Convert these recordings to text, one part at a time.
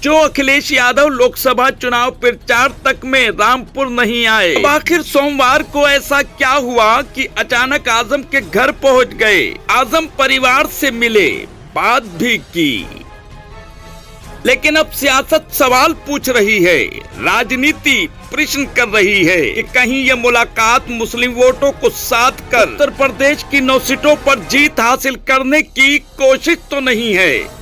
जो अखिलेश यादव लोकसभा चुनाव प्रचार तक में रामपुर नहीं आए। अब आखिर सोमवार को ऐसा क्या हुआ कि अचानक आजम के घर पहुंच गए। आजम परिवार से मिले, बात भी की, लेकिन अब सियासत सवाल पूछ रही है, राजनीति प्रश्न कर रही है कि कहीं ये मुलाकात मुस्लिम वोटों को साथ कर उत्तर प्रदेश की 9 सीटों पर जीत हासिल करने की कोशिश तो नहीं है।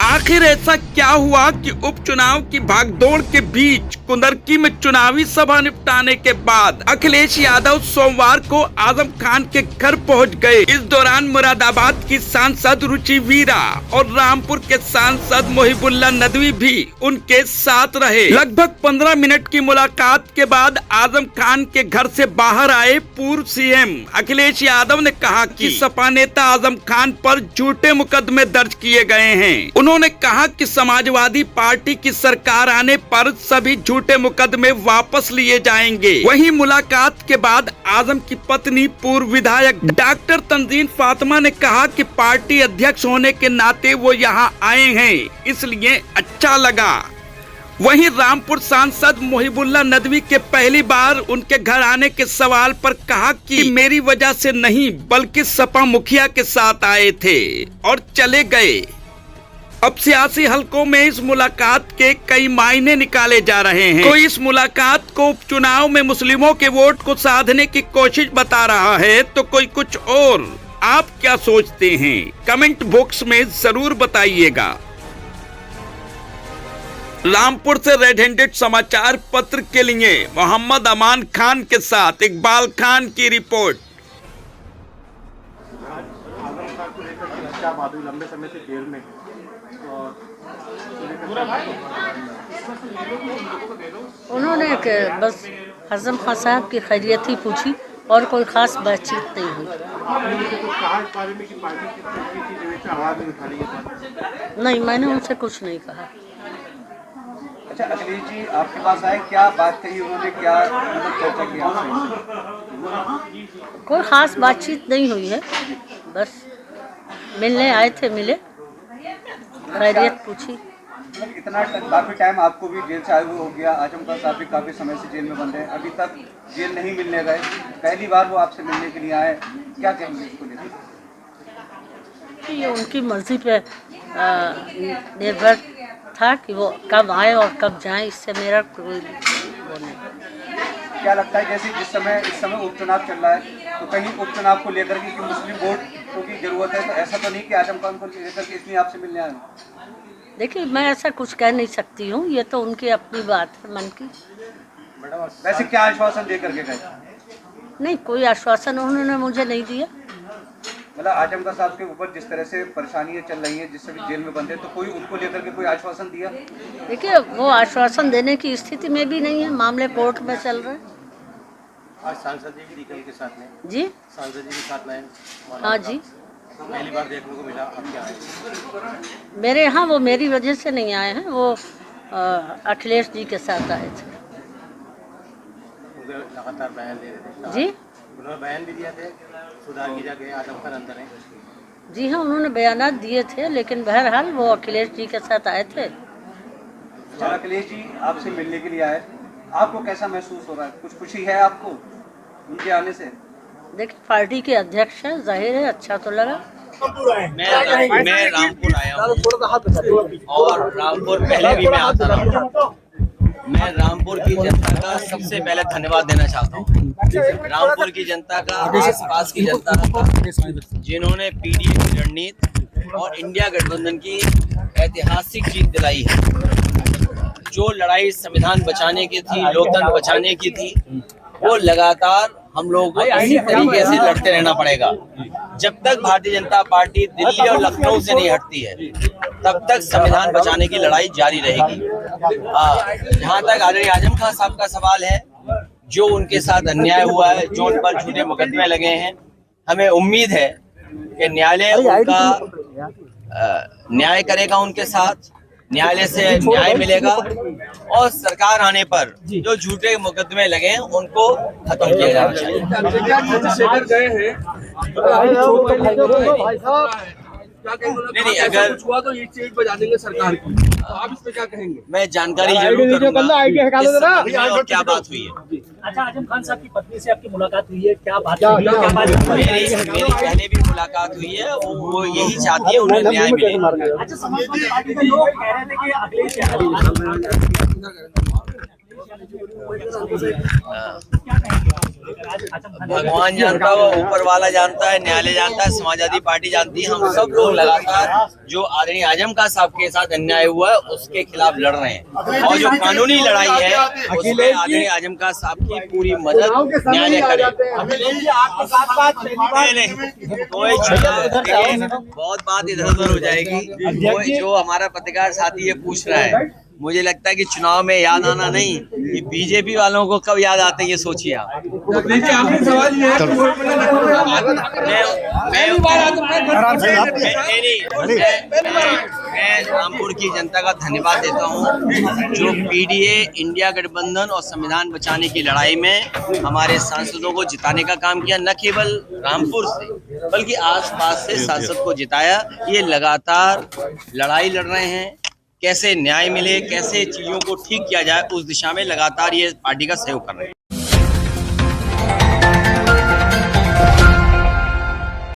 आखिर ऐसा क्या हुआ कि उपचुनाव की भागदौड़ के बीच कुंदरकी में चुनावी सभा निपटाने के बाद अखिलेश यादव सोमवार को आजम खान के घर पहुंच गए। इस दौरान मुरादाबाद की सांसद रुचि वीरा और रामपुर के सांसद मोहिबुल्लाह नदवी भी उनके साथ रहे। लगभग 15 मिनट की मुलाकात के बाद आजम खान के घर से बाहर आए पूर्व सीएम अखिलेश यादव ने कहा कि सपा नेता आजम खान पर झूठे मुकदमे दर्ज किए गए हैं। उन्होंने कहा कि समाजवादी पार्टी की सरकार आने पर सभी झूठे मुकदमे वापस लिए जाएंगे। वहीं मुलाकात के बाद आजम की पत्नी पूर्व विधायक डॉक्टर तंजीन फातिमा ने कहा कि पार्टी अध्यक्ष होने के नाते वो यहाँ आए हैं, इसलिए अच्छा लगा। वहीं रामपुर सांसद मोहिबुल्लाह नदवी के पहली बार उनके घर आने के सवाल पर कहा कि मेरी वजह से नहीं बल्कि सपा मुखिया के साथ आए थे और चले गए। अब सियासी हलकों में इस मुलाकात के कई मायने निकाले जा रहे हैं। कोई इस मुलाकात को उपचुनाव में मुस्लिमों के वोट को साधने की कोशिश बता रहा है तो कोई कुछ और। आप क्या सोचते हैं, कमेंट बॉक्स में जरूर बताइएगा। रामपुर से रेड हैंडेड समाचार पत्र के लिए मोहम्मद अमान खान के साथ इकबाल खान की रिपोर्ट। लंबे समय से जेल में उन्होंने बस आजम खान साहब की खैरियत ही पूछी और कोई खास बातचीत नहीं हुई। नहीं, मैंने उनसे कुछ नहीं कहा। अच्छा, अखिलेश जी आपके पास आए, क्या बात कही उन्होंने, क्या चर्चा की आपसे? कोई खास बातचीत नहीं हुई है, बस मिलने आए थे, मिले, खैरियत पूछी। इतना काफी टाइम आपको भी जेल से आए हुए हो गया, आजम खान साहब भी काफी समय से जेल में बंद हैं, अभी तक जेल नहीं मिलने गए, पहली बार वो आपसे मिलने के लिए आए, क्या कहेंगे इसको लेकर? ये उनकी मर्जी पे निर्भर था कि वो कब आए और कब जाएं, इससे मेरा कोई वो नहीं। क्या लगता है जैसे इस समय उपचुनाव चल रहा है तो कहीं उपचुनाव को लेकर के मुस्लिम वोटों की जरूरत है, तो ऐसा तो नहीं कि आजम खान को लेकर के इसलिए आपसे मिलने आए? देखिए, मैं ऐसा कुछ कह नहीं सकती हूँ, ये तो उनकी अपनी बात है मन की। वैसे क्या आश्वासन दे करके गए? नहीं, कोई आश्वासन उन्होंने मुझे नहीं दिया। मतलब आजम खान साहब के ऊपर जिस तरह से परेशानियां चल रही हैं, जिससे भी जेल में बंद है, तो कोई उनको लेकर के कोई आश्वासन दिया? देखिए, वो आश्वासन देने की स्थिति में भी नहीं है, मामले कोर्ट में चल रहे हैं। आज सांसद जी भी निकल के साथ में जी, सांसद जी भी साथ में, हाँ जी, पहली बार देखने को मिला। अब क्या है मेरे यहाँ वो मेरी वजह से नहीं आए हैं, वो अखिलेश जी के साथ आए थे। लगातार बयान दे रहे थे जी, उन्होंने बयान भी दिया थे, सुधार की जाके आजम खान अंदर है। जी हाँ, उन्होंने बयानात दिए थे, लेकिन बहरहाल वो अखिलेश जी के साथ आए थे। अखिलेश जी आपसे मिलने के लिए आए, आपको कैसा महसूस हो रहा है? कुछ खुशी है आपको उनके आने से? देखिए, पार्टी के अध्यक्ष हैं, जाहिर है अच्छा तो लगा। मैं रामपुर आया हूँ और रामपुर पहले भी मैं आता रहा। मैं रामपुर की जनता का सबसे पहले धन्यवाद देना चाहता हूँ, रामपुर की जनता का, आसपास की जनता का, जिन्होंने पीडीए की रणनीति और इंडिया गठबंधन की ऐतिहासिक जीत दिलाई है। जो लड़ाई संविधान बचाने की थी, लोकतंत्र बचाने की थी, वो लगातार हम लोगों को इसी तरीके से लड़ते रहना पड़ेगा। जब तक भारतीय जनता पार्टी दिल्ली और लखनऊ से नहीं हटती है, तब तक संविधान बचाने की लड़ाई जारी रहेगी। जहाँ तक आदरणीय आजम खान साहब का सवाल है, जो उनके साथ अन्याय हुआ है, जो उन पर झूठे मुकदमे लगे हैं, हमें उम्मीद है कि न्यायालय उनका न्याय करेगा, उनके साथ न्यायालय से न्याय मिलेगा और सरकार आने पर जो झूठे मुकदमे लगे हैं उनको खत्म किया जाना चाहिए। क्या कहेंगे? नहीं, अगर कुछ हुआ तो ये चीज बजा देंगे सरकार की, तो आप इस पे क्या कहेंगे? मैं जानकारी जरूर करूंगा इस संबंध में और क्या बात हुई है। अच्छा, आजम खान साहब की पत्नी से आपकी मुलाकात हुई है, क्या बात हुई है? क्या बात हुई है? मेरी पहले भी मुलाकात हुई है, वो यही चाहती है उन्हें न्याय मिले। अच्छा, समाजवादी पार्टी के लोग कह रहे थे कि अखिलेश यादव भगवान जानता है, ऊपर वाला जानता है, न्यायालय जानता है, समाजवादी पार्टी जानती है, हम सब लोग लगातार जो आदरणीय आजम खान साहब के साथ अन्याय हुआ है उसके खिलाफ लड़ रहे हैं, और जो कानूनी लड़ाई है उसमें आदरणीय आजम खान साहब की पूरी मदद न्यायालय करे। कोई बहुत बात इधर उधर हो जाएगी। जो हमारा पत्रकार साथी ये पूछ रहा है, मुझे लगता है कि चुनाव में याद आना नहीं, कि बीजेपी वालों को कब याद आते हैं ये सोचिए आप। आखिरी सवाल ये है मैं रामपुर की जनता का धन्यवाद देता हूँ जो पीडीए, इंडिया गठबंधन और संविधान बचाने की लड़ाई में हमारे सांसदों को जिताने का काम किया, न केवल रामपुर से बल्कि आसपास से सांसद को जिताया। ये लगातार लड़ाई लड़ रहे हैं, कैसे न्याय मिले, कैसे चीजों को ठीक किया जाए, उस दिशा में लगातार ये पार्टी का सहयोग कर रहे हैं।